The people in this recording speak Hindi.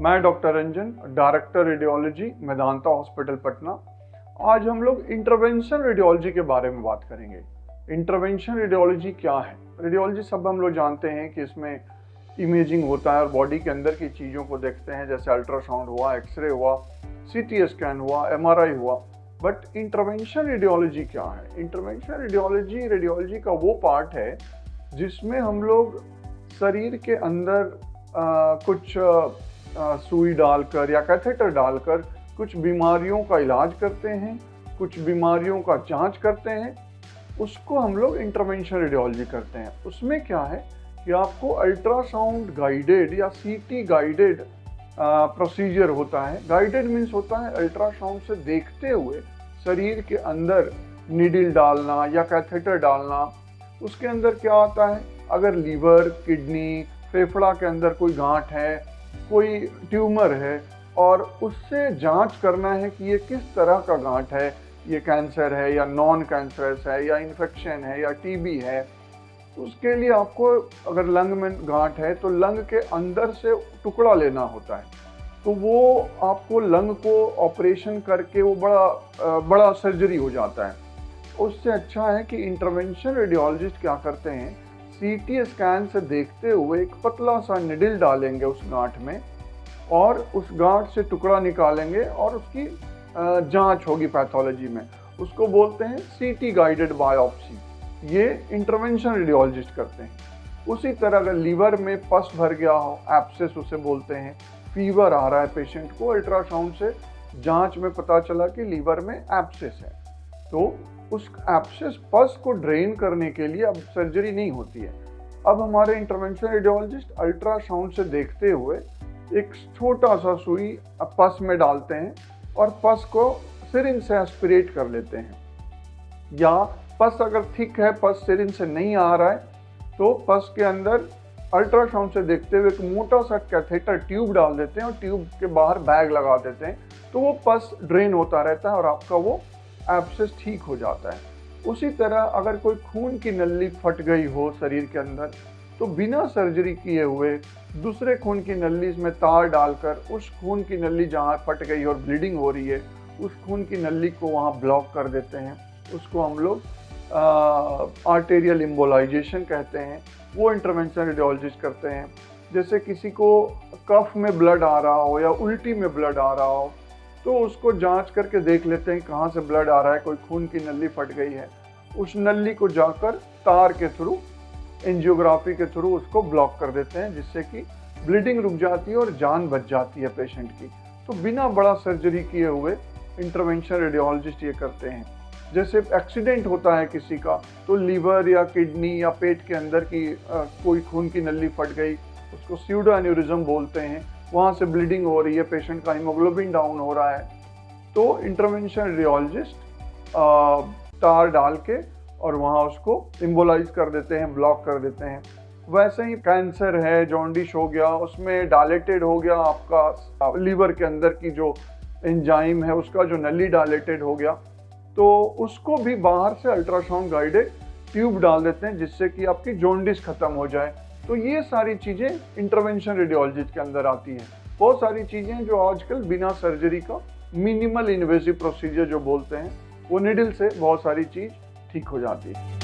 मैं doctor Ranjan, director radiology Medanta hospital Patna. आज हम लोग इंटरवेंशन रेडियोलॉजी के बारे में बात करेंगे। इंटरवेंशन रेडियोलॉजी क्या है? रेडियोलॉजी सब हम लोग जानते हैं कि इसमें इमेजिंग होता है और बॉडी के अंदर की चीज़ों को देखते हैं, जैसे अल्ट्रासाउंड हुआ, एक्सरे हुआ, सीटी स्कैन हुआ, एमआरआई हुआ। बट इंटरवेंशन रेडियोलॉजी क्या है? इंटरवेंशन रेडियोलॉजी का वो पार्ट है जिसमें हम लोग शरीर के अंदर कुछ सुई डालकर या कैथेटर डालकर कुछ बीमारियों का इलाज करते हैं, कुछ बीमारियों का जांच करते हैं, उसको हम लोग इंटरवेंशन रेडियोलॉजी करते हैं। उसमें क्या है कि आपको अल्ट्रासाउंड गाइडेड या सीटी गाइडेड प्रोसीजर होता है। गाइडेड मीन्स होता है अल्ट्रासाउंड से देखते हुए शरीर के अंदर नीडल डालना या कैथेटर डालना। उसके अंदर क्या आता है, अगर लीवर, किडनी, फेफड़ा के अंदर कोई गांठ है, कोई ट्यूमर है, और उससे जांच करना है कि ये किस तरह का गांठ है, ये कैंसर है या नॉन कैंसरस है या इन्फेक्शन है या टीबी है। तो उसके लिए आपको अगर लंग में गांठ है तो लंग के अंदर से टुकड़ा लेना होता है। तो वो आपको लंग को ऑपरेशन करके वो बड़ा सर्जरी हो जाता है। उससे अच्छा है कि इंटरवेंशन रेडियोलॉजिस्ट क्या करते हैं, सीटी स्कैन से देखते हुए एक पतला सा निडल डालेंगे उस गांठ में और उस गांठ से टुकड़ा निकालेंगे और उसकी जांच होगी पैथोलॉजी में। उसको बोलते हैं सीटी गाइडेड बायोप्सी। ये इंटरवेंशन रेडियोलॉजिस्ट करते हैं। उसी तरह अगर लीवर में पस भर गया हो, एब्सेस उसे बोलते हैं, फीवर आ रहा है पेशेंट को, अल्ट्रासाउंड से जांच में पता चला कि लीवर में एब्सेस है, तो उस एब्सेस पस को ड्रेन करने के लिए अब सर्जरी नहीं होती है। अब हमारे इंटरवेंशन रेडियोलॉजिस्ट अल्ट्रासाउंड से देखते हुए एक छोटा सा सुई पस में डालते हैं और पस को सिरिंज से एस्पिरेट कर लेते हैं। या पस अगर थिक है, पस सिरिंज से नहीं आ रहा है, तो पस के अंदर अल्ट्रासाउंड से देखते हुए एक मोटा सा कैथेटर ट्यूब डाल देते हैं और ट्यूब के बाहर बैग लगा देते हैं, तो वो पस ड्रेन होता रहता है और आपका वो एब्सेस ठीक हो जाता है। उसी तरह अगर कोई खून की नली फट गई हो शरीर के अंदर, तो बिना सर्जरी किए हुए दूसरे खून की नली में तार डालकर उस खून की नली जहाँ फट गई और ब्लीडिंग हो रही है, उस खून की नली को वहाँ ब्लॉक कर देते हैं। उसको हम लोग आर्टेरियल एम्बोलाइजेशन कहते हैं। वो इंटरवेंशन रेडियोलॉजिस्ट करते हैं। जैसे किसी को कफ में ब्लड आ रहा हो या उल्टी में ब्लड आ रहा हो, तो उसको जांच करके देख लेते हैं कहाँ से ब्लड आ रहा है, कोई खून की नली फट गई है, उस नली को जाकर तार के थ्रू, एंजियोग्राफी के थ्रू उसको ब्लॉक कर देते हैं, जिससे कि ब्लीडिंग रुक जाती है और जान बच जाती है पेशेंट की। तो बिना बड़ा सर्जरी किए हुए इंटरवेंशन रेडियोलॉजिस्ट ये करते हैं। जैसे एक्सीडेंट होता है किसी का, तो लीवर या किडनी या पेट के अंदर की कोई खून की नली फट गई, उसको स्यूडो एन्यूरिज्म बोलते हैं, वहाँ से ब्लीडिंग हो रही है, पेशेंट का हीमोग्लोबिन डाउन हो रहा है, तो इंटरवेंशन रेडियोलॉजिस्ट तार डाल के और वहाँ उसको एम्बोलाइज कर देते हैं, ब्लॉक कर देते हैं। वैसे ही कैंसर है, जॉन्डिस हो गया, उसमें डायलेटेड हो गया आपका लीवर के अंदर की जो एंजाइम है, उसका जो नली डायलेटेड हो गया, तो उसको भी बाहर से अल्ट्रासाउंड गाइडेड ट्यूब डाल देते हैं, जिससे कि आपकी जॉन्डिस खत्म हो जाए। तो ये सारी चीज़ें इंटरवेंशन रेडियोलॉजिस्ट के अंदर आती हैं। बहुत सारी चीज़ें जो आजकल बिना सर्जरी का मिनिमल इन्वेसिव प्रोसीजर जो बोलते हैं, वो निडल से बहुत सारी चीज़ ठीक हो जाती है।